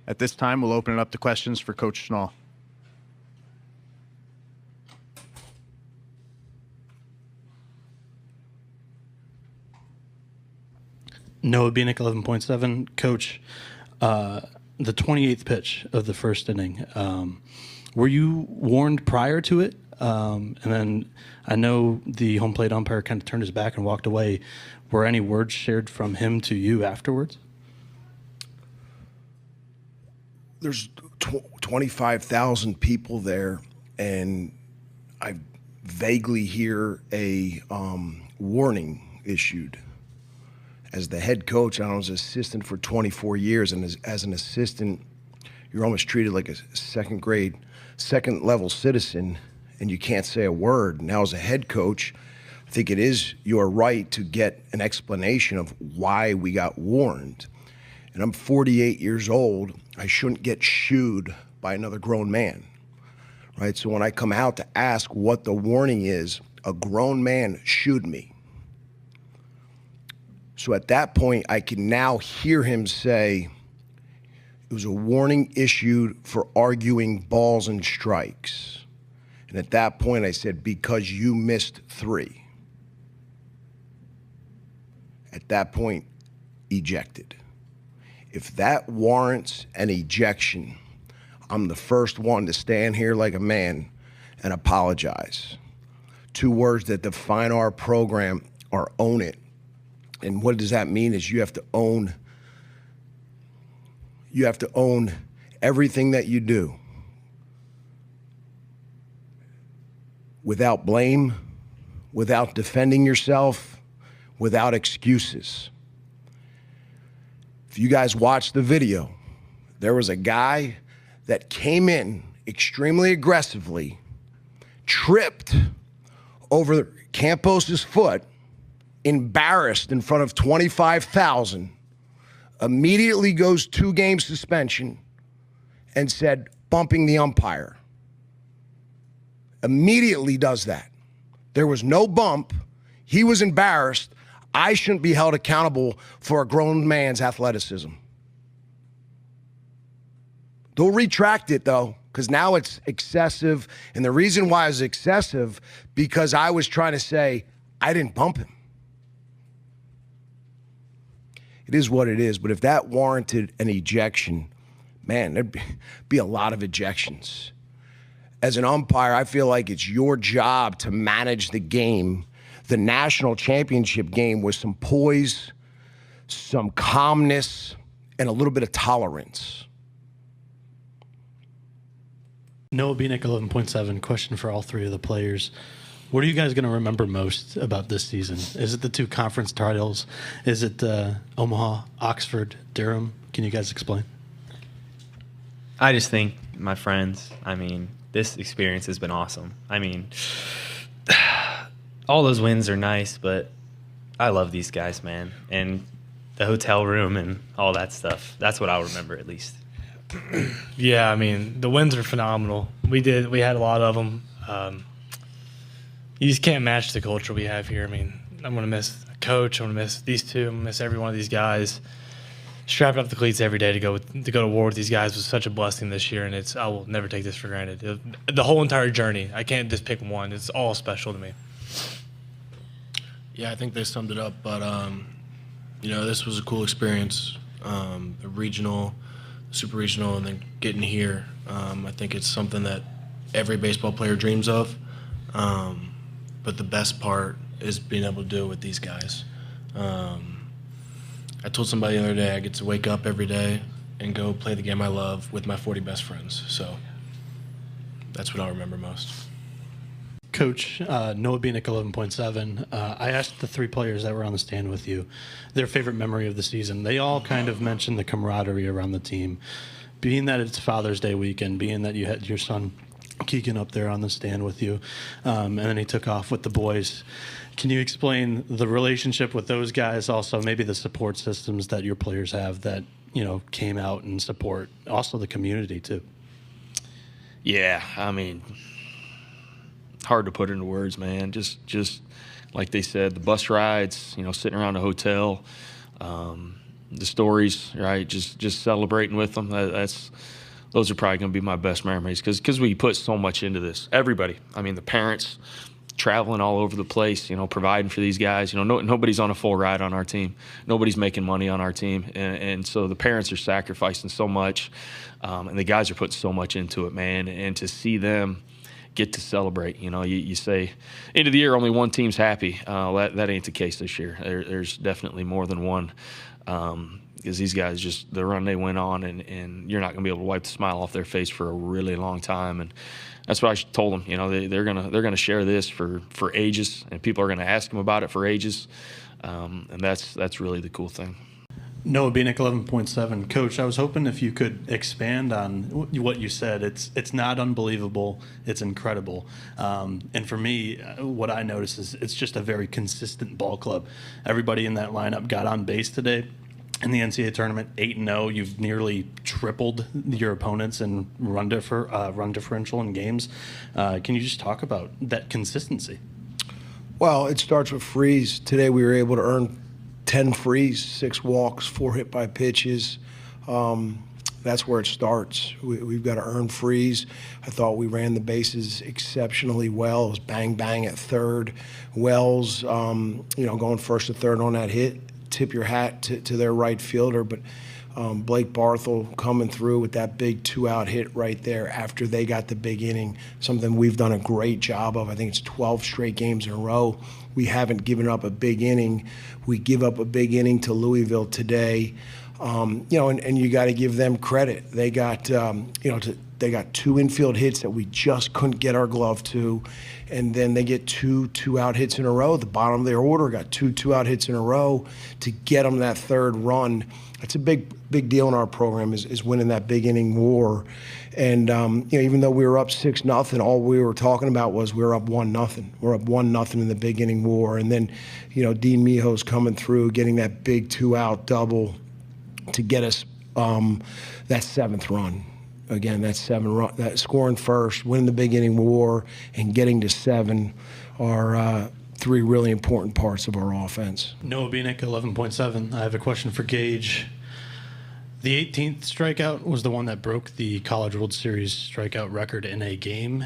At this time, we'll open it up to questions for Coach Schnall. Noah Bieniek, 11.7. Coach, the 28th pitch of the first inning, were you warned prior to it? And then I know the home plate umpire kind of turned his back and walked away. Were any words shared from him to you afterwards? There's 25,000 people there, and I vaguely hear a warning issued. As the head coach, I was an assistant for 24 years, and as an assistant, you're almost treated like a second level citizen, and you can't say a word. Now, as a head coach, I think it is your right to get an explanation of why we got warned. And I'm 48 years old. I shouldn't get shooed by another grown man, right? So when I come out to ask what the warning is, a grown man shooed me. So at that point, I can now hear him say, it was a warning issued for arguing balls and strikes. And at that point, I said, because you missed 3. At that point, ejected. If that warrants an ejection, I'm the first one to stand here like a man and apologize. 2 words that define our program are own it. And what does that mean is you have to own everything that you do without blame, without defending yourself, without excuses. If you guys watch the video, there was a guy that came in extremely aggressively, tripped over Campos's foot, embarrassed in front of 25,000, immediately goes 2-game suspension and said, bumping the umpire. Immediately does that. There was no bump. He was embarrassed. I shouldn't be held accountable for a grown man's athleticism. They'll retract it, though, because now it's excessive. And the reason why it's excessive, because I was trying to say, I didn't bump him. It is what it is, but if that warranted an ejection, man, there'd be a lot of ejections. As an umpire, I feel like it's your job to manage the game, the national championship game, with some poise, some calmness, and a little bit of tolerance. Noah Bieniek, 11.7. Question for all 3 of the players. What are you guys going to remember most about this season? Is it the 2 conference titles? Is it Omaha, Oxford, Durham? Can you guys explain? I just think, my friends, this experience has been awesome. All those wins are nice, but I love these guys, man. And the hotel room and all that stuff. That's what I'll remember, at least. Yeah, the wins are phenomenal. We had a lot of them. You just can't match the culture we have here. I'm going to miss a coach. I'm going to miss these 2. I'm going to miss every one of these guys. Strapping up the cleats every day to go to war with these guys was such a blessing this year, and I will never take this for granted. The whole entire journey, I can't just pick one. It's all special to me. Yeah, I think they summed it up. But this was a cool experience. The regional, super regional, and then getting here. I think it's something that every baseball player dreams of. But the best part is being able to do it with these guys. I told somebody the other day I get to wake up every day and go play the game I love with my 40 best friends. So that's what I'll remember most. Coach, Noah Bieniek, 11.7. I asked the 3 players that were on the stand with you their favorite memory of the season. They all kind of mentioned the camaraderie around the team. Being that it's Father's Day weekend, being that you had your son Keegan up there on the stand with you, and then he took off with the boys. Can you explain the relationship with those guys, also maybe the support systems that your players have that, came out and support, also the community too? Yeah, hard to put into words, man. Just like they said, the bus rides, sitting around a hotel, the stories, right? Just celebrating with them. Those are probably going to be my best memories because we put so much into this. Everybody, I mean, the parents traveling all over the place, providing for these guys. Nobody's on a full ride on our team. Nobody's making money on our team. And so the parents are sacrificing so much, and the guys are putting so much into it, man. And to see them get to celebrate, you say, end of the year, only one team's happy. That ain't the case this year. There's definitely more than one. Because these guys just the run they went on, and you're not going to be able to wipe the smile off their face for a really long time. And that's what I told them. They're gonna share this for ages, and people are going to ask them about it for ages. And that's really the cool thing. Noah Bieniek, 11.7. Coach, I was hoping if you could expand on what you said. It's not unbelievable. It's incredible. And for me, what I noticed is it's just a very consistent ball club. Everybody in that lineup got on base today. In the NCAA tournament, 8-0, you've nearly tripled your opponents in run differential in games. Can you just talk about that consistency? Well, it starts with frees. Today we were able to earn 10 frees, 6 walks, 4 hit by pitches. That's where it starts. We've got to earn frees. I thought we ran the bases exceptionally well. It was bang, bang at third. Wells, going first to third on that hit. Tip your hat to their right fielder, but Blake Barthel coming through with that big 2-out hit right there after they got the big inning, something we've done a great job of. I think it's 12 straight games in a row. We haven't given up a big inning. We give up a big inning to Louisville today. And you got to give them credit. They got, they got 2 infield hits that we just couldn't get our glove to, and then they get 2-out hits in a row. The bottom of their order got 2-out hits in a row to get them that third run. That's a big deal in our program is winning that big inning war. And even though we were up 6-0, all we were talking about was we were up 1-0. We're up 1-0 in the big inning war, and then Dean Mijo's coming through, getting that big 2-out double to get us that 7th run. Again, that 7 run, that scoring first, winning the big inning war, and getting to 7 are 3 really important parts of our offense. Noah Bieniek, 11.7. I have a question for Gage. The 18th strikeout was the one that broke the College World Series strikeout record in a game.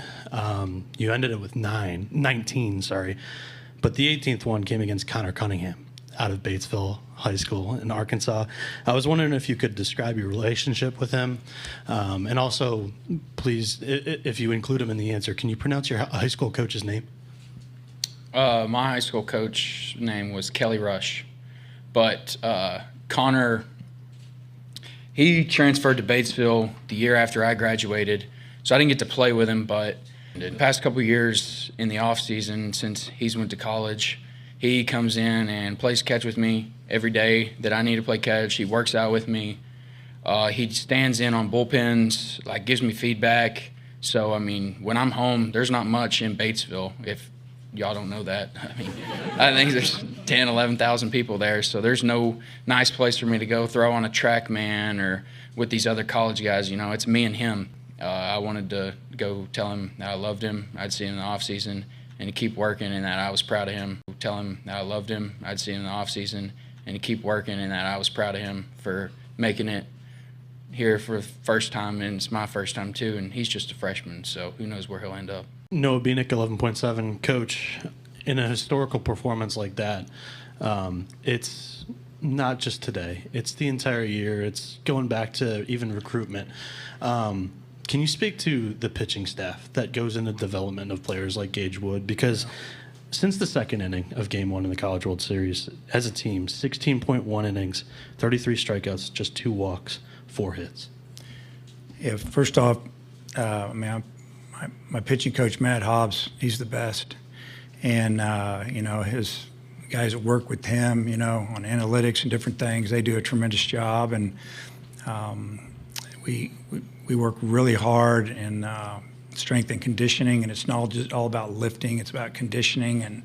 You ended it with 19, but the 18th one came against Connor Cunningham out of Batesville High School in Arkansas. I was wondering if you could describe your relationship with him, and also, please, if you include him in the answer, can you pronounce your high school coach's name? My high school coach name was Kelly Rush, but Connor, he transferred to Batesville the year after I graduated, so I didn't get to play with him, but the past couple of years in the off season since he's went to college, he comes in and plays catch with me every day that I need to play catch. He works out with me. He stands in on bullpens, gives me feedback. So, when I'm home, there's not much in Batesville, if y'all don't know that. I think there's 10, 11,000 people there, so there's no nice place for me to go throw on a track man or with these other college guys. It's me and him. I wanted to go tell him that I loved him. I'd see him in the off season and to keep working and that I was proud of him. Tell him that I loved him. I'd see him in the off season and to keep working and that I was proud of him for making it here for the first time, and it's my first time too, and he's just a freshman, so who knows where he'll end up. Noah Bieniek, 11.7. Coach, in a historical performance like that, it's not just today. It's the entire year. It's going back to even recruitment. Can you speak to the pitching staff that goes into development of players like Gage Wood? Because since the second inning of Game 1 in the College World Series, as a team, 16.1 innings, 33 strikeouts, just 2 walks, 4 hits. Yeah, first off, my pitching coach, Matt Hobbs, he's the best. And, his guys that work with him, on analytics and different things, they do a tremendous job. And we work really hard in strength and conditioning, and it's not just all about lifting, it's about conditioning. And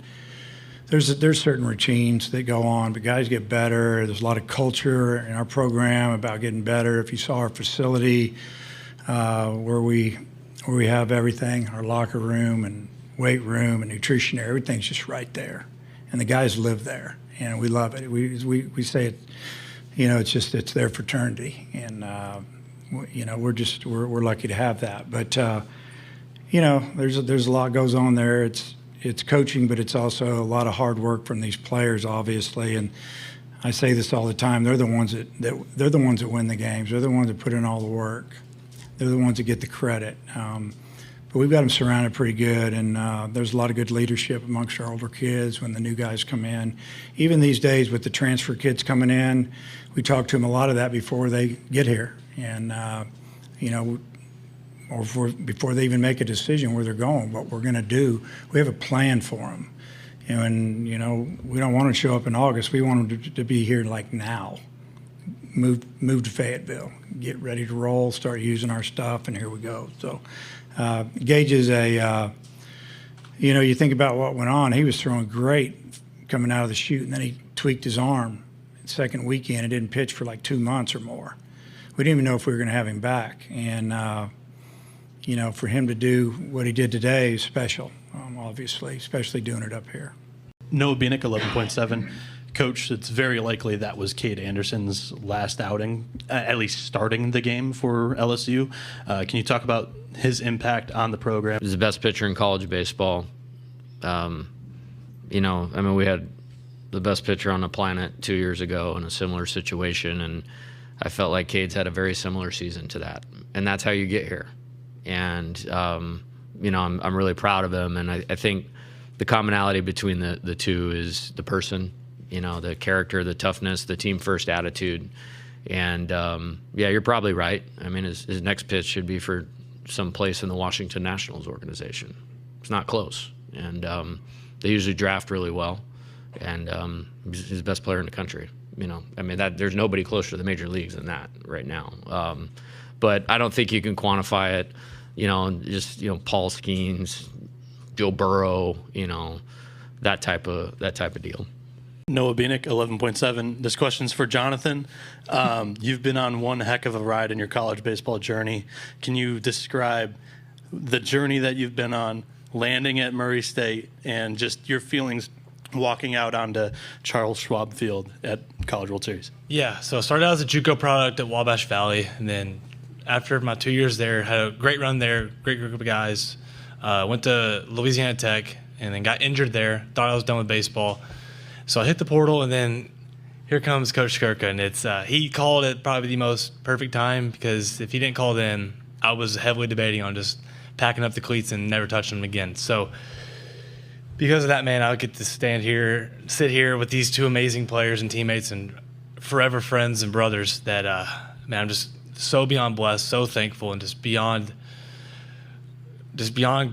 there's certain routines that go on, but guys get better. There's a lot of culture in our program about getting better. If you saw our facility where we have everything, our locker room and weight room and nutrition area, everything's just right there. And the guys live there, and we love it. We say it, it's their fraternity, and we're lucky to have that. But there's a lot goes on there. It's coaching, but it's also a lot of hard work from these players, obviously. And I say this all the time: they're the ones that win the games. They're the ones that put in all the work. They're the ones that get the credit. But we've got them surrounded pretty good, and there's a lot of good leadership amongst our older kids when the new guys come in. Even these days with the transfer kids coming in, we talk to them a lot of that before they get here, and before they even make a decision where they're going, what we're going to do. We have a plan for them, and we don't want to show up in August. We want them to be here like now. Move to Fayetteville, get ready to roll, start using our stuff, and here we go. So. Gage is you think about what went on. He was throwing great coming out of the chute, and then he tweaked his arm. Second weekend, and didn't pitch for like 2 months or more. We didn't even know if we were going to have him back. And, for him to do what he did today is special, obviously, especially doing it up here. Noah Bieniek, 11.7. Coach, it's very likely that was Cade Anderson's last outing, at least starting the game for LSU. Can you talk about his impact on the program? He's the best pitcher in college baseball. We had the best pitcher on the planet 2 years ago in a similar situation, and I felt like Cade's had a very similar season to that. And that's how you get here. And, I'm really proud of him, and I think the commonality between the two is the person. The character, the toughness, the team-first attitude. And, you're probably right. I mean, his next pitch should be for some place in the Washington Nationals organization. It's not close. And they usually draft really well. And he's the best player in the country. There's nobody closer to the major leagues than that right now. But I don't think you can quantify it, Paul Skeens, Joe Burrow, that type of deal. Noah Bieniek, 11.7. This question's for Jonathan. You've been on one heck of a ride in your college baseball journey. Can you describe the journey that you've been on, landing at Murray State, and just your feelings walking out onto Charles Schwab Field at College World Series? Yeah, so I started out as a JUCO product at Wabash Valley, and then after my 2 years there, had a great run there, great group of guys. Went to Louisiana Tech, and then got injured there. Thought I was done with baseball. So I hit the portal, and then here comes Coach Skirka, and he called it probably the most perfect time, because if he didn't call then, I was heavily debating on just packing up the cleats and never touching them again. So because of that, man, I get to sit here with these two amazing players and teammates and forever friends and brothers that, I'm just so beyond blessed, so thankful, and just beyond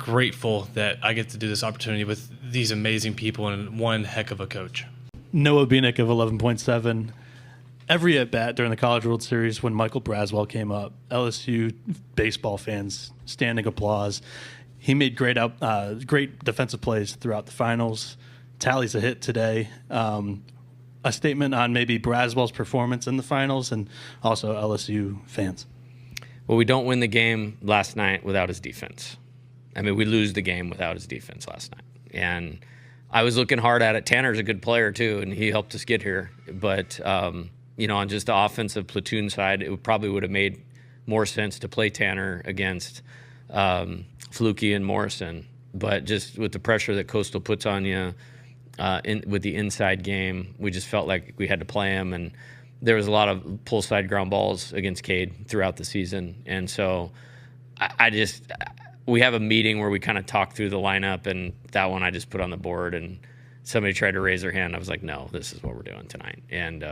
grateful that I get to do this opportunity with these amazing people and one heck of a coach. Noah Bieniek of 11.7. Every at-bat during the College World Series when Michael Braswell came up, LSU baseball fans, standing applause. He made great defensive plays throughout the finals. Tallies a hit today. A statement on maybe Braswell's performance in the finals and also LSU fans. Well, we don't win the game last night without his defense. We lose the game without his defense last night. And I was looking hard at it. Tanner's a good player, too, and he helped us get here. But, on just the offensive platoon side, it probably would have made more sense to play Tanner against Flukie and Morrison. But just with the pressure that Coastal puts on you with the inside game, we just felt like we had to play him. And there was a lot of pull side ground balls against Cade throughout the season. And so we have a meeting where we kind of talk through the lineup, and that one I just put on the board, and somebody tried to raise their hand. I was like, no, this is what we're doing tonight. And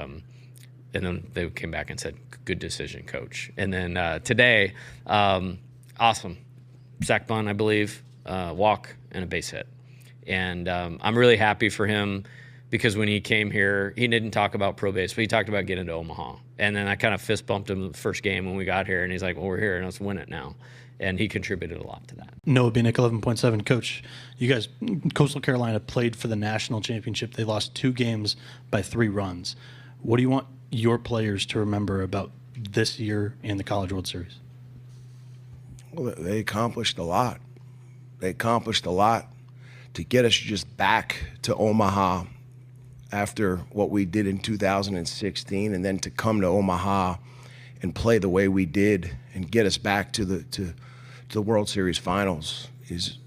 then they came back and said, good decision, coach. And then today, awesome. Sack bunt, I believe, walk, and a base hit. And I'm really happy for him, because when he came here, he didn't talk about pro base, but he talked about getting to Omaha. And then I kind of fist bumped him the first game when we got here, and he's like, well, we're here, and let's win it now. And he contributed a lot to that. Noah Bieniek, 11.7. Coach, you guys, Coastal Carolina played for the national championship. They lost 2 games by 3 runs. What do you want your players to remember about this year in the College World Series? Well, they accomplished a lot. They accomplished a lot to get us just back to Omaha after what we did in 2016, and then to come to Omaha and play the way we did and get us back to the World Series finals is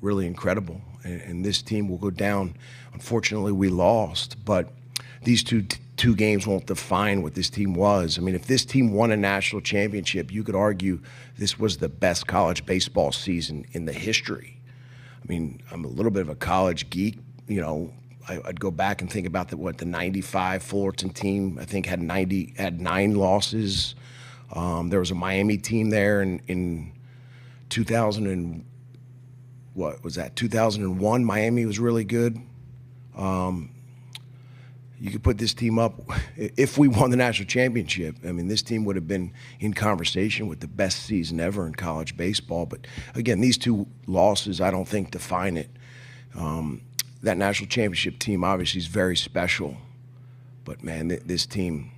really incredible. And this team will go down. Unfortunately, we lost, but these two games won't define what this team was. I mean, if this team won a national championship, you could argue this was the best college baseball season in the history. I mean, I'm a little bit of a college geek. You know, I'd go back and think about the 95 Fullerton team. I think had 9 losses. There was a Miami team there in 2000 and what was that? 2001. Miami was really good. You could put this team up if we won the national championship. I mean, this team would have been in conversation with the best season ever in college baseball. But again, these 2 losses, I don't think define it. That national championship team obviously is very special. But man, this team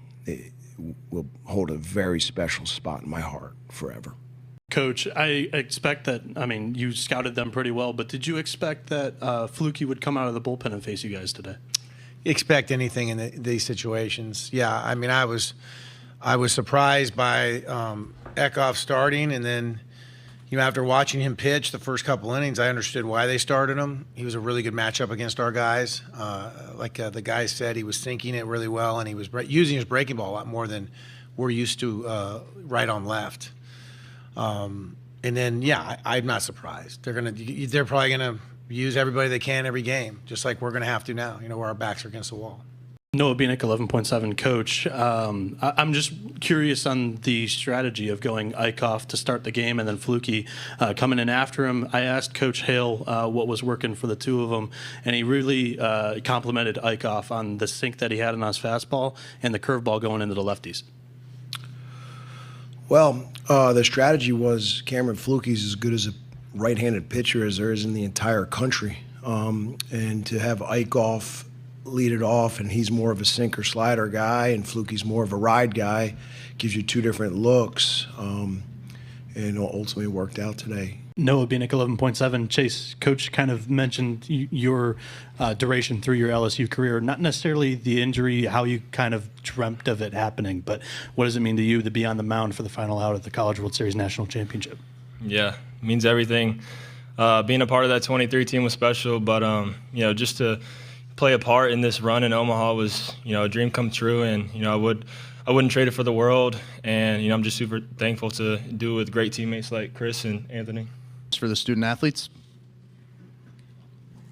will hold a very special spot in my heart forever. Coach, I expect that, I mean, you scouted them pretty well, but did you expect that Fluky would come out of the bullpen and face you guys today? Expect anything in these situations. Yeah, I mean, I was surprised by Eckhoff starting, and then, you know, after watching him pitch the first couple innings, I understood why they started him. He was a really good matchup against our guys. Like the guys said, he was sinking it really well, and he was using his breaking ball a lot more than we're used to right on left. And then, yeah, I'm not surprised. They're probably gonna use everybody they can every game, just like we're gonna have to now. You know, where our backs are against the wall. Noah Bieniek, 11.7 coach. I'm just curious on the strategy of going Eckhoff to start the game and then Fluky coming in after him. I asked Coach Hale what was working for the 2 of them, and he really complimented Eckhoff on the sink that he had on his fastball and the curveball going into the lefties. Well, the strategy was Cameron Fluky's as good as a right-handed pitcher as there is in the entire country. And to have Eckhoff lead it off, and he's more of a sinker slider guy, and Fluky's more of a ride guy, gives you 2 different looks, and ultimately worked out today. Noah Bieniek, 11.7. Chase, Coach kind of mentioned your duration through your LSU career, not necessarily the injury, how you kind of dreamt of it happening, but what does it mean to you to be on the mound for the final out at the College World Series National Championship? Yeah, it means everything. Being a part of that 23 team was special, but you know, just to play a part in this run in Omaha was, you know, a dream come true, and you know, I wouldn't trade it for the world, and you know, I'm just super thankful to do it with great teammates like Chris and Anthony. For the student athletes.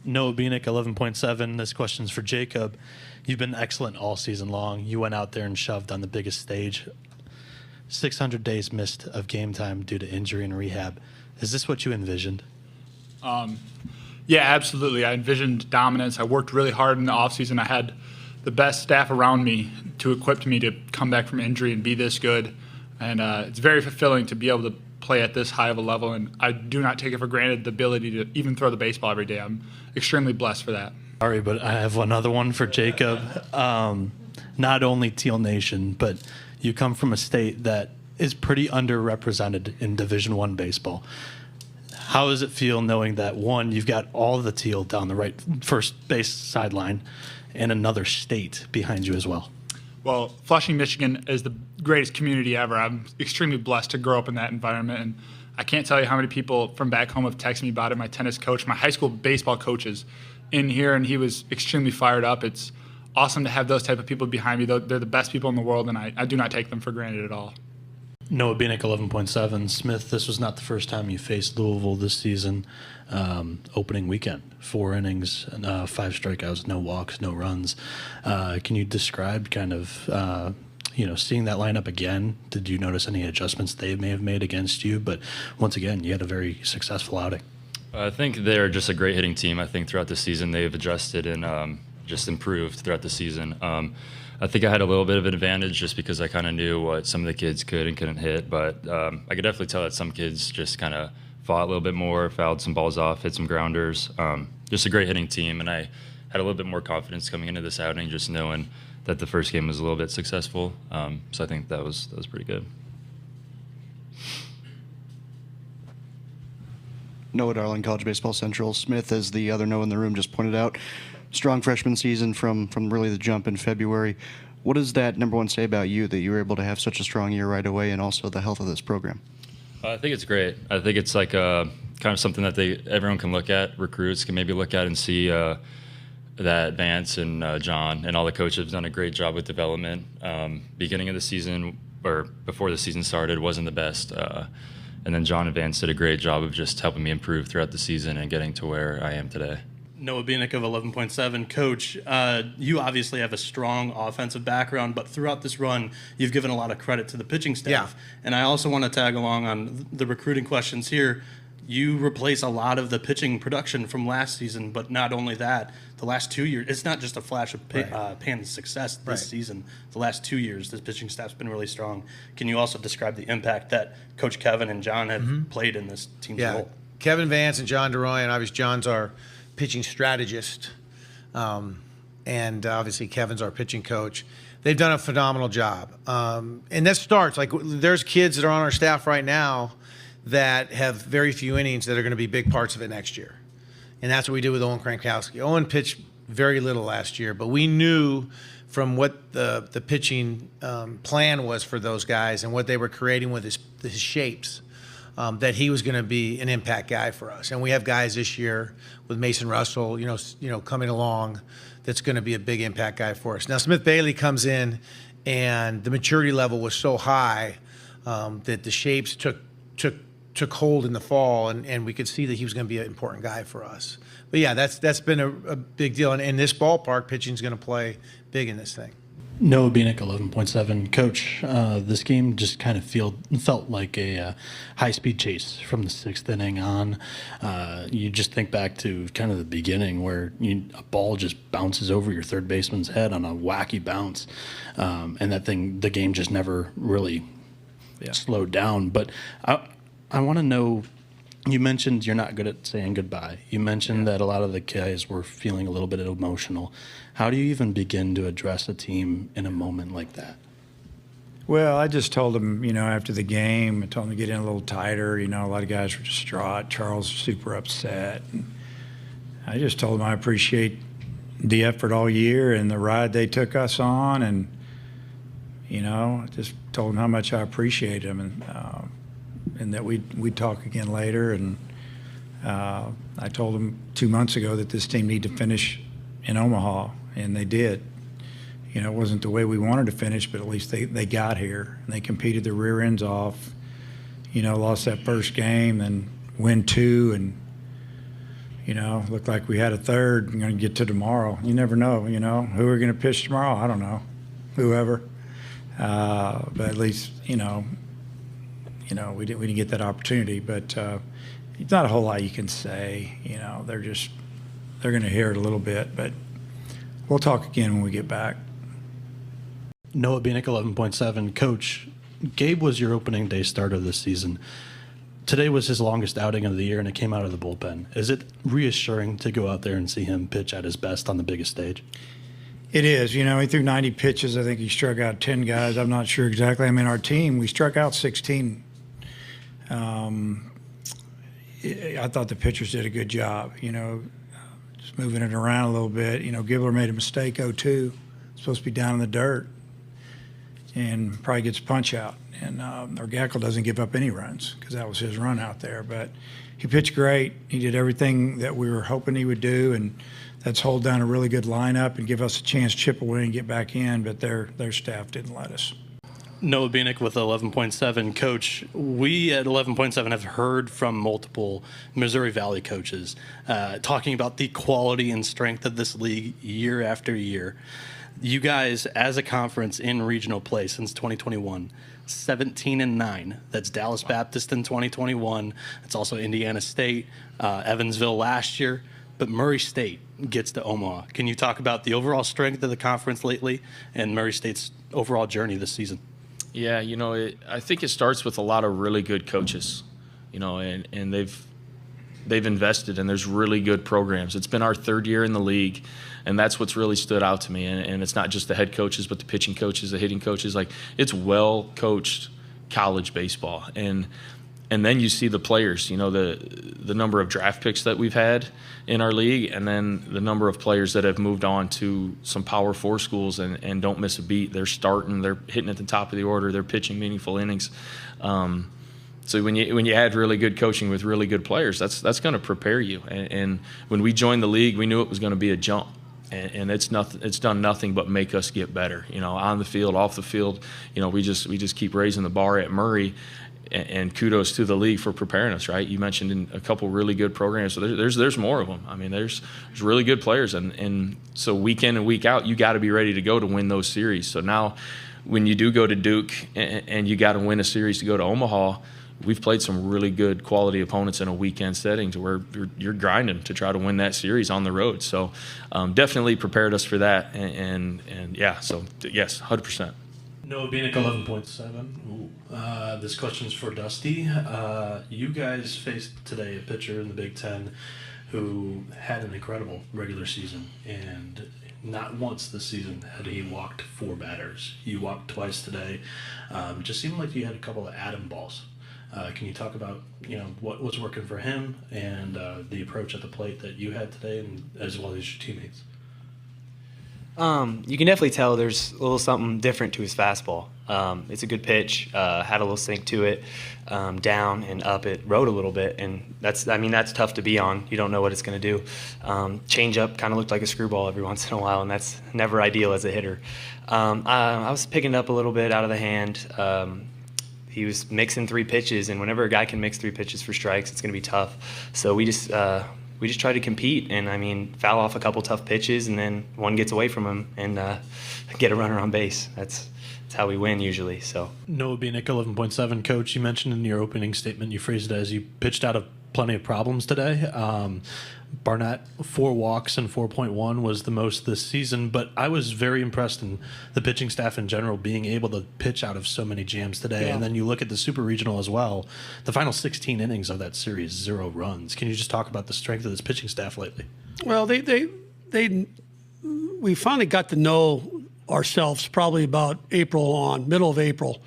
Noah Bieniek, 11.7. This question's for Jacob. You've been excellent all season long. You went out there and shoved on the biggest stage. 600 days missed of game time due to injury and rehab. Is this what you envisioned? Yeah, absolutely. I envisioned dominance. I worked really hard in the offseason. I had the best staff around me to equip me to come back from injury and be this good. And it's very fulfilling to be able to play at this high of a level. And I do not take it for granted the ability to even throw the baseball every day. I'm extremely blessed for that. Sorry, but I have another one for Jacob. Not only Teal Nation, but you come from a state that is pretty underrepresented in Division I baseball. How does it feel knowing that, one, you've got all the Teal down the right first base sideline and another state behind you as well? Well, Flushing, Michigan is the greatest community ever. I'm extremely blessed to grow up in that environment. And I can't tell you how many people from back home have texted me about it. My tennis coach, my high school baseball coach is in here, and he was extremely fired up. It's awesome to have those type of people behind me. They're the best people in the world, and I do not take them for granted at all. Noah Bieniek, 11.7. Smith, this was not the first time you faced Louisville this season. Opening weekend, 4 innings, 5 strikeouts, no walks, no runs. Can you describe kind of, seeing that lineup again? Did you notice any adjustments they may have made against you? But once again, you had a very successful outing. I think they're just a great hitting team. I think throughout the season they've adjusted and just improved throughout the season. I think I had a little bit of an advantage just because I kind of knew what some of the kids could and couldn't hit, but I could definitely tell that some kids just kind of fought a little bit more, fouled some balls off, hit some grounders. Just a great hitting team, and I had a little bit more confidence coming into this outing, just knowing that the first game was a little bit successful. So I think that was pretty good. Noah Darling, College Baseball Central. Smith, as the other Noah in the room just pointed out, strong freshman season from really the jump in February. What does that, number one, say about you that you were able to have such a strong year right away, and also the health of this program? I think it's great. I think it's like kind of something that everyone can look at, recruits can maybe look at and see that Vance and John and all the coaches have done a great job with development. Beginning of the season, or before the season started, wasn't the best. And then John and Vance did a great job of just helping me improve throughout the season and getting to where I am today. Noah Bieniek of 11.7. Coach, you obviously have a strong offensive background, but throughout this run, you've given a lot of credit to the pitching staff. Yeah. And I also want to tag along on the recruiting questions here. You replace a lot of the pitching production from last season, but not only that, the last 2 years, it's not just a flash of pan success this season. The last 2 years, this pitching staff's been really strong. Can you also describe the impact that Coach Kevin and John have played in this team's role? Kevin Vance and John DeRoy, and obviously John's our pitching strategist, and obviously Kevin's our pitching coach. They've done a phenomenal job. And that starts, like, there's kids that are on our staff right now that have very few innings that are going to be big parts of it next year. And that's what we did with Owen Krankowski. Owen pitched very little last year, but we knew from what the pitching plan was for those guys and what they were creating with his shapes, that he was going to be an impact guy for us. And we have guys this year with Mason Russell, coming along, that's going to be a big impact guy for us. Now, Smith Bailey comes in, and the maturity level was so high that the shapes took hold in the fall, and we could see that he was going to be an important guy for us. But yeah, that's been a big deal. And in this ballpark, pitching is going to play big in this thing. Noah Bieniek, 11.7. Coach, this game just kind of felt like a high-speed chase from the sixth inning on. You just think back to kind of the beginning where a ball just bounces over your third baseman's head on a wacky bounce, and the game just never really slowed down. But I want to know, you mentioned you're not good at saying goodbye. You mentioned that a lot of the guys were feeling a little bit emotional. How do you even begin to address a team in a moment like that? Well, I just told them, after the game, I told them to get in a little tighter. A lot of guys were distraught. Charles was super upset. And I just told them I appreciate the effort all year and the ride they took us on. And, just told them how much I appreciate them and that we'd talk again later. And I told them 2 months ago that this team needed to finish in Omaha, and they did. It wasn't the way we wanted to finish, but at least they got here, and they competed their rear ends off. Lost that first game, then win two, and, looked like we had a third. We're going to get to tomorrow. You never know, who we're going to pitch tomorrow. I don't know, whoever. But at least, we didn't get that opportunity. But it's not a whole lot you can say. They're going to hear it a little bit, but we'll talk again when we get back. Noah Bieniek, 11.7. Coach, Gabe was your opening day starter this season. Today was his longest outing of the year, and it came out of the bullpen. Is it reassuring to go out there and see him pitch at his best on the biggest stage? It is. He threw 90 pitches. I think he struck out 10 guys. I'm not sure exactly. Our team, we struck out 16. I thought the pitchers did a good job, just moving it around a little bit. Gibbler made a mistake, 0-2. Supposed to be down in the dirt and probably gets a punch out. And or Gaeckle doesn't give up any runs because that was his run out there. But he pitched great. He did everything that we were hoping he would do, and that's hold down a really good lineup and give us a chance to chip away and get back in, but their staff didn't let us. Noah Bieniek with 11.7. Coach, we at 11.7 have heard from multiple Missouri Valley coaches talking about the quality and strength of this league year after year. You guys, as a conference in regional play since 2021, 17-9. That's Dallas Baptist in 2021. It's also Indiana State, Evansville last year. But Murray State gets to Omaha. Can you talk about the overall strength of the conference lately and Murray State's overall journey this season? Yeah, I think it starts with a lot of really good coaches, and they've invested, and there's really good programs. It's been our third year in the league, and that's what's really stood out to me. And it's not just the head coaches, but the pitching coaches, the hitting coaches. Like, it's well-coached college baseball. And And then you see the players, the number of draft picks that we've had in our league, and then the number of players that have moved on to some Power 4 schools and don't miss a beat. They're starting, they're hitting at the top of the order, they're pitching meaningful innings. So when you add really good coaching with really good players, that's going to prepare you. And when we joined the league, we knew it was going to be a jump. And it's done nothing but make us get better. On the field, off the field, we just keep raising the bar at Murray. And kudos to the league for preparing us, right? You mentioned in a couple really good programs. So there's more of them. I mean, there's really good players. And so week in and week out, you got to be ready to go to win those series. So now when you do go to Duke and you got to win a series to go to Omaha, we've played some really good quality opponents in a weekend setting to where you're grinding to try to win that series on the road. So definitely prepared us for that. And yeah, so yes, 100%. Noah Bieniek, 11.7. This question's for Dusty. You guys faced today a pitcher in the Big Ten who had an incredible regular season, and not once this season had he walked 4 batters. You walked twice today. Just seemed like you had a couple of atom balls. Can you talk about what's working for him and the approach at the plate that you had today, and as well as your teammates? You can definitely tell there's a little something different to his fastball. It's a good pitch, had a little sink to it, down and up it, rode a little bit, and that's tough to be on. You don't know what it's going to do. Change up kind of looked like a screwball every once in a while, and that's never ideal as a hitter. I was picking it up a little bit out of the hand. He was mixing 3 pitches, and whenever a guy can mix 3 pitches for strikes, it's going to be tough. So we just try to compete, and foul off a couple tough pitches, and then one gets away from him and get a runner on base. That's how we win usually. So Noah Bieniek, 11.7. Coach, you mentioned in your opening statement, you phrased it as you pitched out of plenty of problems today. Barnett, 4 walks and 4.1 was the most this season, but I was very impressed in the pitching staff in general being able to pitch out of so many jams today. Yeah. And then you look at the Super Regional as well. The final 16 innings of that series, 0 runs. Can you just talk about the strength of this pitching staff lately? Well, we finally got to know ourselves probably about middle of April.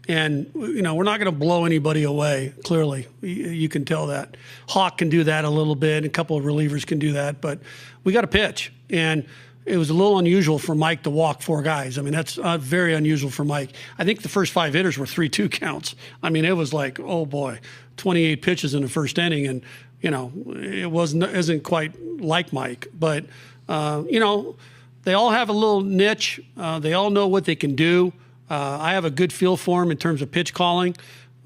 And, we're not going to blow anybody away, clearly. You can tell that. Hawk can do that a little bit. A couple of relievers can do that. But we got to pitch. And it was a little unusual for Mike to walk 4 guys. That's very unusual for Mike. I think the first 5 hitters were 3-2 counts. It was like, oh, boy, 28 pitches in the first inning. And, it isn't quite like Mike. But, they all have a little niche. They all know what they can do. I have a good feel for him in terms of pitch calling.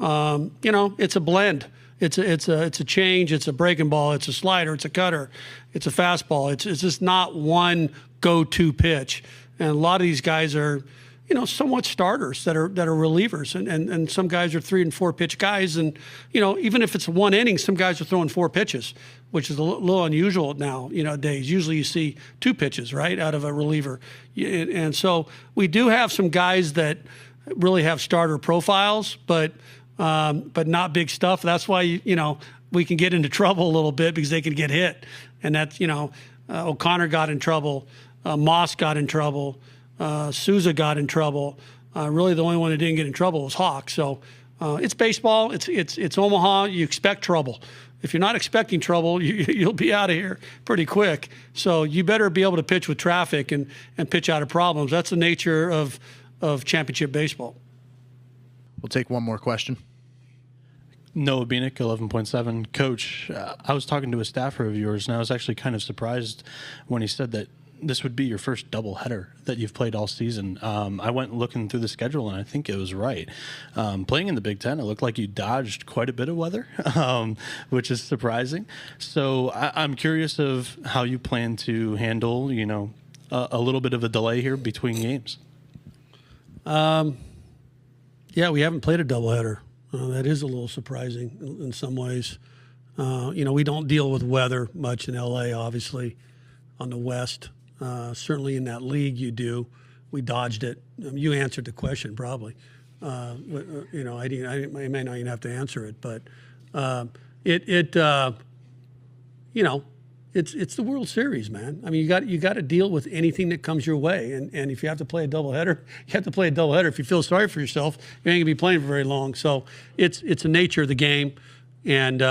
It's a blend. It's a change. It's a breaking ball. It's a slider. It's a cutter. It's a fastball. It's just not one go-to pitch. And a lot of these guys are, somewhat starters that are relievers, and some guys are 3 and 4 pitch guys. And even if it's 1 inning, some guys are throwing 4 pitches, which is a little unusual nowadays. Usually you see 2 pitches, right, out of a reliever. And so we do have some guys that really have starter profiles, but not big stuff. That's why, we can get into trouble a little bit because they can get hit. And that's, O'Connor got in trouble. Moss got in trouble. Souza got in trouble. Really the only one that didn't get in trouble was Hawk. So it's baseball. It's Omaha. You expect trouble. If you're not expecting trouble, you'll be out of here pretty quick. So you better be able to pitch with traffic and pitch out of problems. That's the nature of championship baseball. We'll take one more question. Noah Bieniek, 11.7. Coach, I was talking to a staffer of yours, and I was actually kind of surprised when he said that this would be your first doubleheader that you've played all season. I went looking through the schedule, and I think it was right. Playing in the Big Ten, it looked like you dodged quite a bit of weather, which is surprising. So I'm curious of how you plan to handle, a little bit of a delay here between games. Yeah, we haven't played a doubleheader. That is a little surprising in some ways. We don't deal with weather much in LA, obviously, on the West. Certainly in that league you do. We dodged it. You answered the question probably. I may not even have to answer it, but it's the World Series, man. I mean, you got to deal with anything that comes your way, and if you have to play a doubleheader, you have to play a doubleheader. If you feel sorry for yourself, you ain't gonna be playing for very long. So it's the nature of the game, and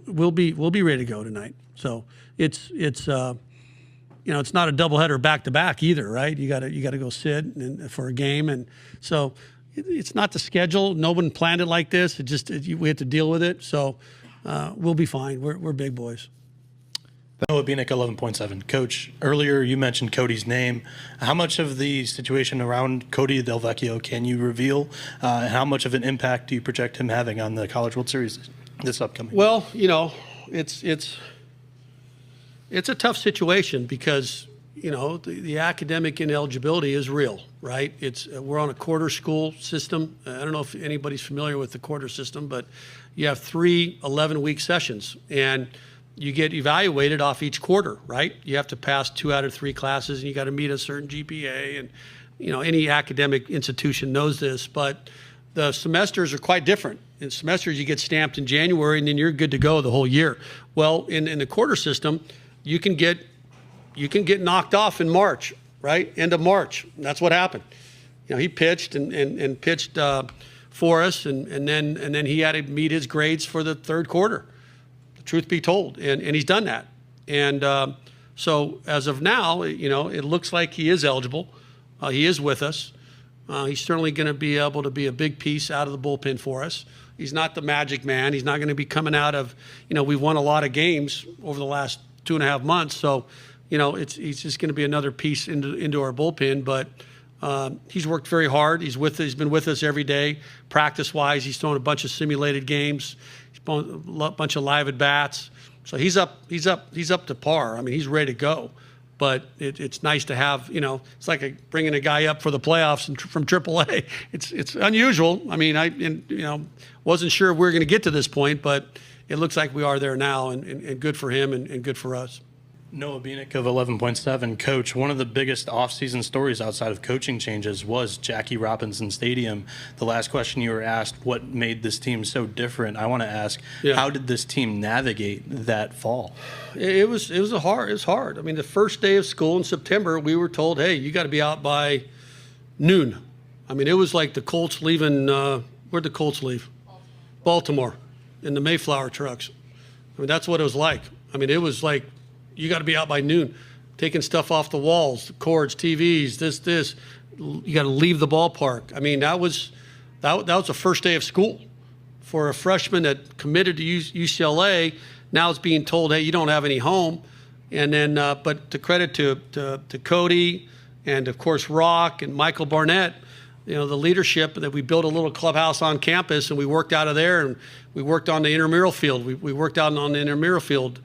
we'll be ready to go tonight. So it's it's not a doubleheader back to back either, right? You got to go sit for a game, and so it's not the schedule. No one planned it like this. We have to deal with it. So we'll be fine. We're big boys. Noah Bieniek, 11.7. Coach, earlier you mentioned Cody's name. How much of the situation around Cody Delvecchio can you reveal? And how much of an impact do you project him having on the College World Series this upcoming? Well, it's a tough situation because, the academic ineligibility is real, right? We're on a quarter school system. I don't know if anybody's familiar with the quarter system, but you have 3 11-week sessions, and you get evaluated off each quarter, right? You have to pass 2 out of 3 classes, and you got to meet a certain GPA. And any academic institution knows this, but the semesters are quite different. In semesters, you get stamped in January, and then you're good to go the whole year. Well, in the quarter system, you can get knocked off in March, right? End of March. That's what happened. He pitched and pitched for us, and then he had to meet his grades for the third quarter. Truth be told, and he's done that. And so as of now, it looks like he is eligible. He is with us. He's certainly going to be able to be a big piece out of the bullpen for us. He's not the magic man. He's not going to be coming out of, we've won a lot of games over the last 2.5 months. So, he's just going to be another piece into our bullpen. But he's worked very hard. He's been with us every day, practice-wise. He's thrown a bunch of simulated games. A bunch of live at bats, so he's up to par. I mean, he's ready to go. But it's nice to have, it's like bringing a guy up for the playoffs from AAA. It's unusual. I mean, wasn't sure if we were going to get to this point, but it looks like we are there now, and good for him and good for us. Noah Bieniek of 11.7. Coach, one of the biggest offseason stories outside of coaching changes was Jackie Robinson Stadium. The last question you were asked, what made this team so different? I want to ask, how did this team navigate that fall? It was hard. I mean, the first day of school in September, we were told, hey, you got to be out by noon. I mean, it was like the Colts leaving, where'd the Colts leave? Baltimore, in the Mayflower trucks. I mean, that's what it was like. I mean, it was like, you got to be out by noon, taking stuff off the walls, cords, TVs, this. You got to leave the ballpark. I mean, that was the first day of school for a freshman that committed to UCLA. Now it's being told, hey, you don't have any home. And then, but to credit to Cody and of course Rock and Michael Barnett, the leadership that we built a little clubhouse on campus, and we worked out of there, and we worked on the intramural field. We worked out on the intramural field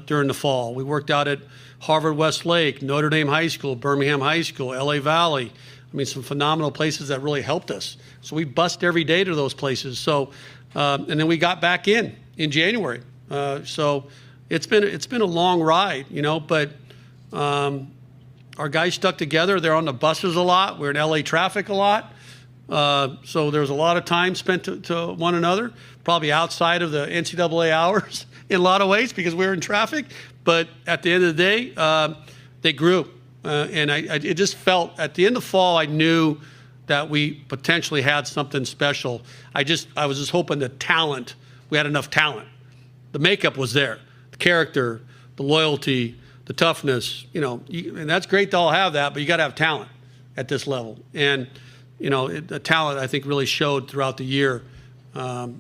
during the fall. We worked out at Harvard Westlake, Notre Dame High School, Birmingham High School, LA Valley. I mean, some phenomenal places that really helped us. So we bust every day to those places. So, and then we got back in January. So it's been a long ride, but our guys stuck together. They're on the buses a lot. We're in LA traffic a lot. So there's a lot of time spent to one another, probably outside of the NCAA hours in a lot of ways because we were in traffic. But at the end of the day, they grew. And it just felt, at the end of fall, I knew that we potentially had something special. I was just hoping we had enough talent. The makeup was there, the character, the loyalty, the toughness, and that's great to all have that, but you got to have talent at this level. And, the talent, I think, really showed throughout the year, to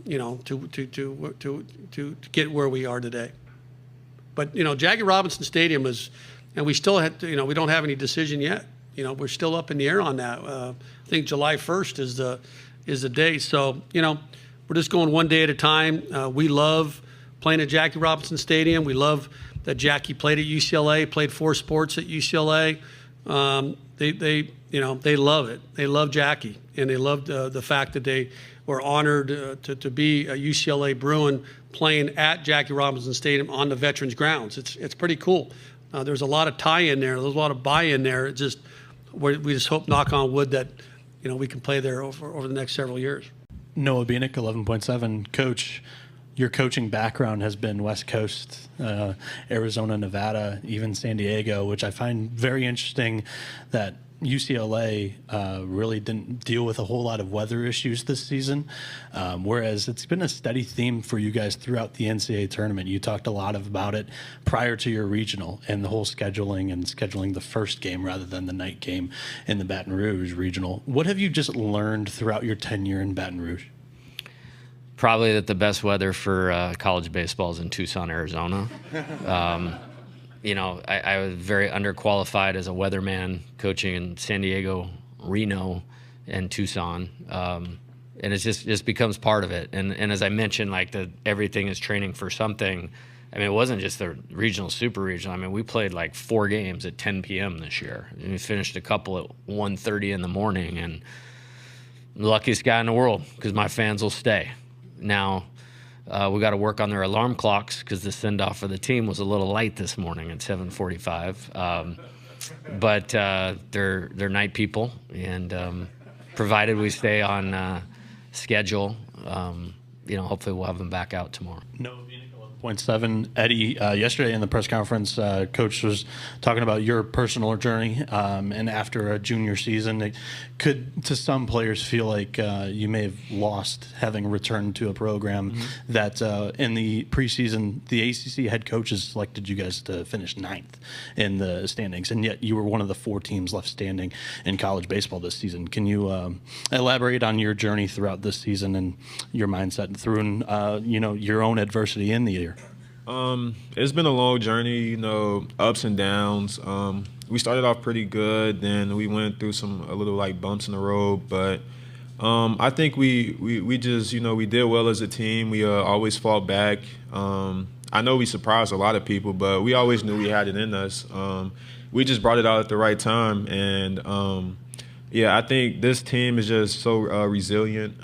get where we are today. But, Jackie Robinson Stadium is, and we still had to, we don't have any decision yet. We're still up in the air on that. I think July 1st is the day. So, we're just going one day at a time. We love playing at Jackie Robinson Stadium. We love that Jackie played at UCLA, played 4 sports at UCLA. They love it. They love Jackie, and they loved the fact that they were honored to be a UCLA Bruin playing at Jackie Robinson Stadium on the Veterans Grounds. It's pretty cool. There's a lot of tie-in there. There's a lot of buy-in there. We just hope, knock on wood, that we can play there over the next several years. Noah Bieniek, 11.7. Coach, your coaching background has been West Coast, Arizona, Nevada, even San Diego, which I find very interesting that UCLA really didn't deal with a whole lot of weather issues this season, whereas it's been a steady theme for you guys throughout the NCAA tournament. You talked a lot about it prior to your regional and the whole scheduling the first game rather than the night game in the Baton Rouge regional. What have you just learned throughout your tenure in Baton Rouge? Probably that the best weather for college baseball is in Tucson, Arizona. I was very underqualified as a weatherman coaching in San Diego, Reno, and Tucson. And it just becomes part of it. And as I mentioned, everything is training for something. I mean, it wasn't just the regional, super regional. I mean, we played 4 games at 10 p.m. this year. And we finished a couple at 1:30 in the morning. And I'm the luckiest guy in the world because my fans will stay. Now, we got to work on their alarm clocks because the send-off for the team was a little light this morning at 7:45. But they're night people, and provided we stay on schedule, hopefully we'll have them back out tomorrow. No, 11.7. Eddie, yesterday in the press conference, Coach was talking about your personal journey, and after a junior season, it could, to some players, feel like you may have lost having returned to a program that in the preseason, the ACC head coaches selected you guys to finish 9th in the standings, and yet you were one of the 4 teams left standing in college baseball this season. Can you elaborate on your journey throughout this season and your mindset through, your own adversity in the year? It's been a long journey, ups and downs. We started off pretty good, then we went through a little bumps in the road, but I think we just, we did well as a team. We always fought back. I know we surprised a lot of people, but we always knew we had it in us. We just brought it out at the right time, and I think this team is just so resilient.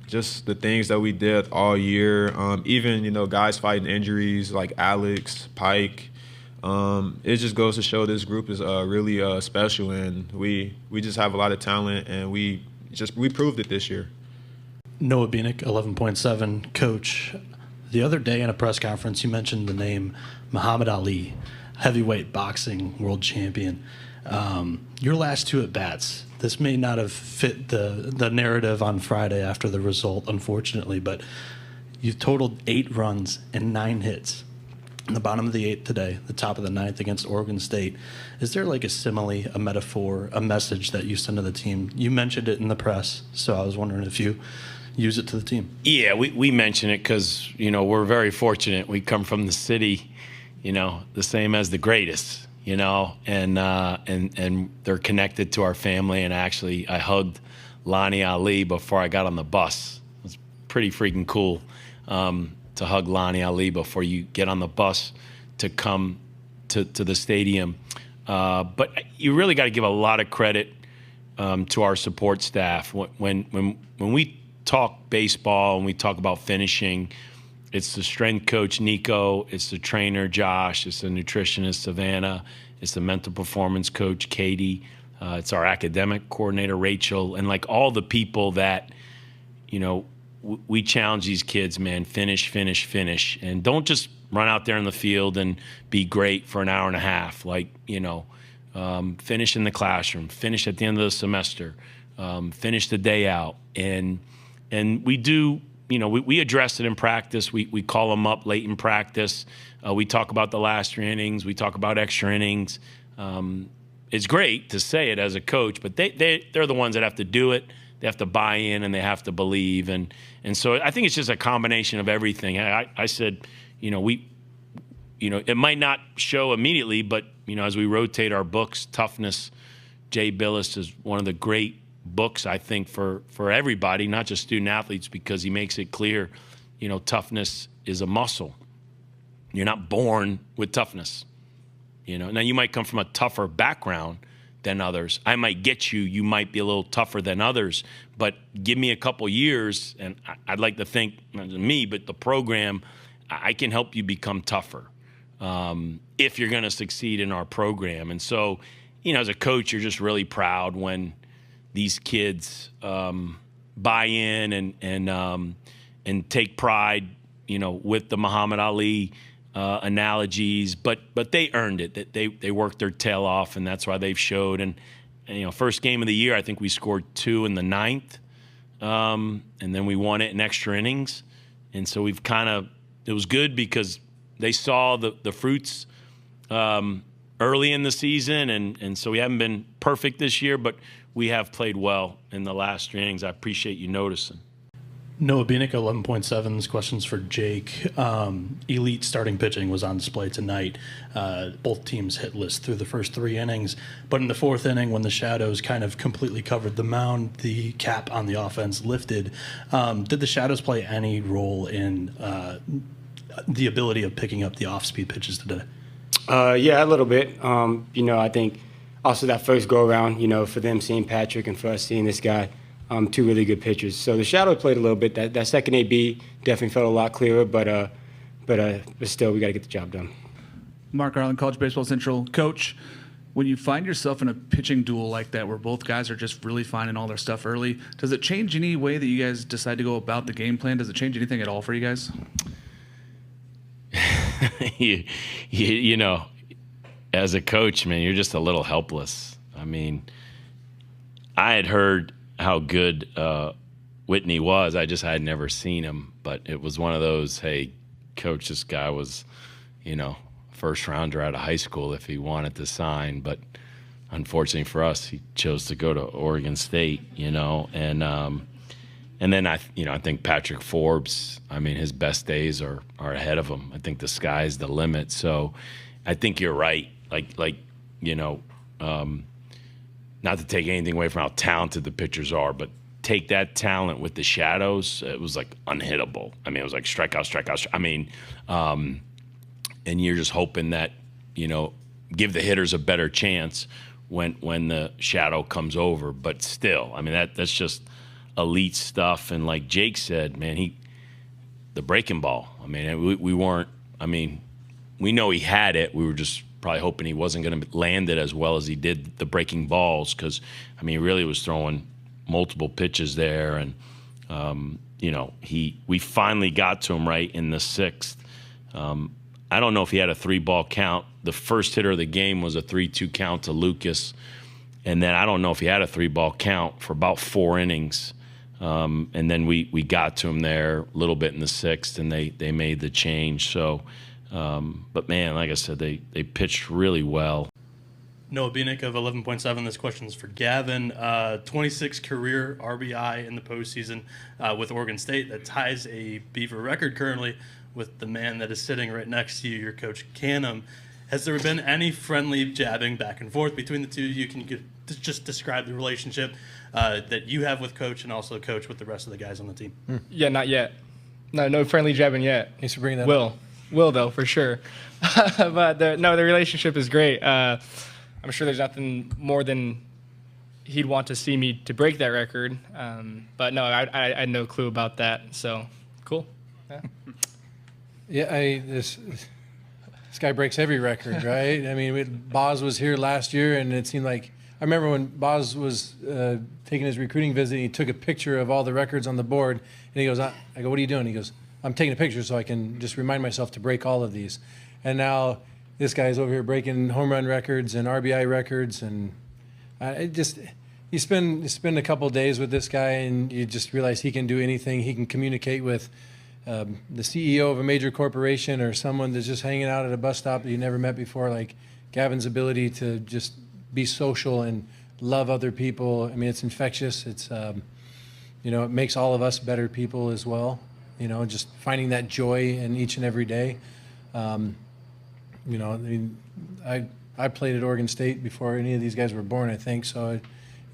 Just the things that we did all year, even, guys fighting injuries like Alex, Pike. It just goes to show this group is really special, and we just have a lot of talent, and we proved it this year. Noah Bieniek, 11.7, Coach. The other day in a press conference, you mentioned the name Muhammad Ali, heavyweight boxing world champion. Your last 2 at-bats, this may not have fit the narrative on Friday after the result, unfortunately, but you've totaled 8 runs and 9 hits in the bottom of the 8th today, the top of the 9th against Oregon State. Is there a simile, a metaphor, a message that you send to the team? You mentioned it in the press, so I was wondering if you use it to the team. Yeah, we mention it because, we're very fortunate. We come from the city, the same as the greatest. And they're connected to our family. And actually, I hugged Lonnie Ali before I got on the bus. It was pretty freaking cool to hug Lonnie Ali before you get on the bus to come to the stadium. But you really got to give a lot of credit to our support staff. When we talk baseball and we talk about finishing, it's the strength coach, Nico. It's the trainer, Josh. It's the nutritionist, Savannah. It's the mental performance coach, Kade. It's our academic coordinator, Rachel. And all the people that, we challenge these kids, man, finish. And don't just run out there in the field and be great for an hour and a half. Finish in the classroom, finish at the end of the semester, finish the day out. And we do, we address it in practice. We call them up late in practice. We talk about the last 3 innings. We talk about extra innings. It's great to say it as a coach, but they're the ones that have to do it. They have to buy in and they have to believe. And so I think it's just a combination of everything. I said, it might not show immediately, but, as we rotate our books, Toughness, Jay Billis is one of the great books, I think, for everybody, not just student athletes, because he makes it clear, toughness is a muscle. You're not born with toughness. Now you might come from a tougher background than others. I might get you. You might be a little tougher than others, but give me a couple years, and I'd like to think, not me, but the program, I can help you become tougher if you're going to succeed in our program. And so, as a coach, you're just really proud when these kids buy in and take pride, with the Muhammad Ali analogies, but they earned it. That they worked their tail off, and that's why they've showed. And first game of the year, I think we scored 2 in the 9th, and then we won it in extra innings. And so it was good because they saw the fruits early in the season, and so we haven't been perfect this year, but we have played well in the last 3 innings. I appreciate you noticing. Noah Bieniek, 11.7. This question's for Jake. Elite starting pitching was on display tonight. Both teams hit list through the first 3 innings. But in the 4th inning, when the shadows kind of completely covered the mound, the cap on the offense lifted. Did the shadows play any role in the ability of picking up the off-speed pitches today? Yeah, a little bit. I think also that first go-around, for them seeing Patrick and for us seeing this guy, 2 really good pitchers. So the shadow played a little bit. That second AB definitely felt a lot clearer, but still, we got to get the job done. Mark Arlen, College Baseball Central. Coach, when you find yourself in a pitching duel like that where both guys are just really finding all their stuff early, does it change any way that you guys decide to go about the game plan? Does it change anything at all for you guys? As a coach, man, you're just a little helpless. I mean, I had heard how good Whitney was. I just had never seen him, but it was one of those, hey, coach, this guy was, first rounder out of high school if he wanted to sign, but unfortunately for us, he chose to go to Oregon State, and then I think Patrick Forbes, his best days are ahead of him. I think the sky's the limit. So I think you're right. Not to take anything away from how talented the pitchers are, but take that talent with the shadows, it was like unhittable. It was like strikeout. And you're just hoping that, give the hitters a better chance when the shadow comes over. But still, that's just elite stuff. And like Jake said, man, the breaking ball. We weren't. We know he had it. We were just probably hoping he wasn't going to land it as well as he did the breaking balls, because he really was throwing multiple pitches there, and we finally got to him right in the 6th. I don't know if he had a 3-ball count. The first hitter of the game was a 3-2 count to Lucas, and then I don't know if he had a 3-ball count for about 4 innings. And then we got to him there a little bit in the 6th, and they made the change. So. But man, like I said, they pitched really well. Noah Bieniek of 11.7. This question is for Gavin. 26 career RBI in the postseason with Oregon State. That ties a Beaver record currently with the man that is sitting right next to you, your coach Cunningham. Has there been any friendly jabbing back and forth between the two? You can just describe the relationship that you have with Coach and also Coach with the rest of the guys on the team. Yeah, not yet. No friendly jabbing yet. Thanks for bringing that up. Will though, for sure. But the relationship is great. I'm sure there's nothing more than he'd want to see me to break that record. But no, I had no clue about that. So cool. Yeah, this guy breaks every record, right? Boz was here last year, and it seemed like I remember when Boz was taking his recruiting visit. He took a picture of all the records on the board, and he goes, "I go, what are you doing?" He goes, "I'm taking a picture so I can just remind myself to break all of these." And now this guy's over here breaking home run records and RBI records, and you spend a couple of days with this guy, and you just realize he can do anything. He can communicate with the CEO of a major corporation or someone that's just hanging out at a bus stop that you never met before. Like Gavin's ability to just be social and love other people. It's infectious. It's it makes all of us better people as well. Just finding that joy in each and every day. I played at Oregon State before any of these guys were born, I think. So,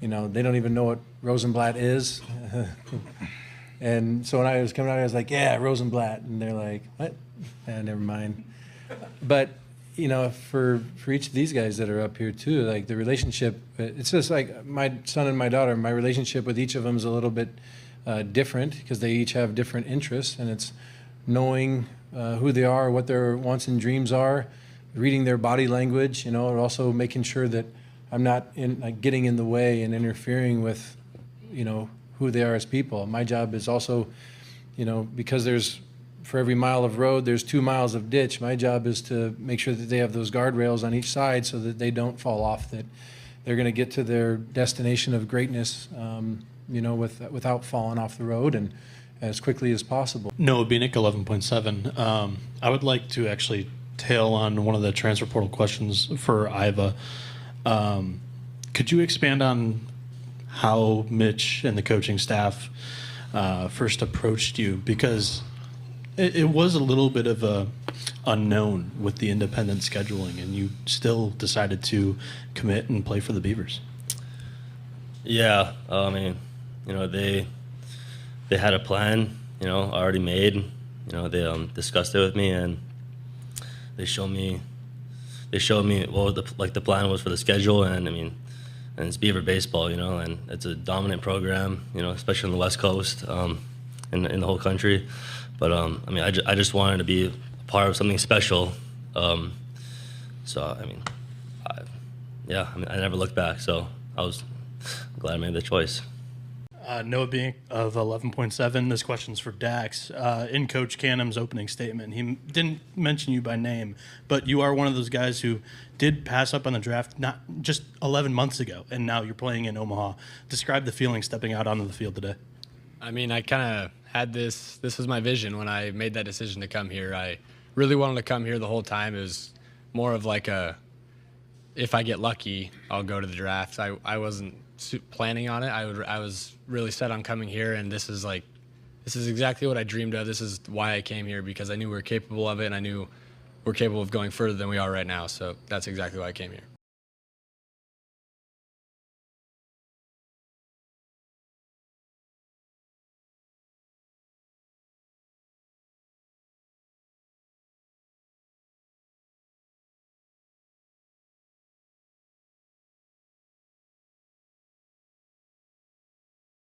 they don't even know what Rosenblatt is. And so when I was coming out, I was like, "Yeah, Rosenblatt," and they're like, "What?" Never mind. But for each of these guys that are up here too, like the relationship, it's just like my son and my daughter. My relationship with each of them is a little bit different because they each have different interests, and it's knowing who they are, what their wants and dreams are, reading their body language, and also making sure that I'm not getting in the way and interfering with, who they are as people. My job is also, because there's for every mile of road, there's 2 miles of ditch. My job is to make sure that they have those guardrails on each side so that they don't fall off, that they're going to get to their destination of greatness, without falling off the road and as quickly as possible. No, Bieniek 11.7. I would like to actually tail on one of the transfer portal questions for Iva. Could you expand on how Mitch and the coaching staff first approached you? Because it was a little bit of a unknown with the independent scheduling, and you still decided to commit and play for the Beavers. Yeah, I mean, they had a plan, already made. They discussed it with me, and they showed me what the plan was for the schedule, and I mean, and it's Beaver baseball, and it's a dominant program, especially on the West Coast, in the whole country. But I mean, I just wanted to be a part of something special. So I mean, I never looked back. So I was glad I made the choice. Noah Bieniek of 11.7. This question's for Dax. In Coach Cannon's opening statement, he didn't mention you by name, but you are one of those guys who did pass up on the draft not just 11 months ago, and now you're playing in Omaha. Describe the feeling stepping out onto the field today. I mean, I kind of had this was my vision when I made that decision to come here. I really wanted to come here the whole time. It was more of like if I get lucky, I'll go to the draft. I wasn't planning on it. I was really set on coming here, and this is exactly what I dreamed of. This is why I came here, because I knew we were capable of it, and I knew we're capable of going further than we are right now. So that's exactly why I came here.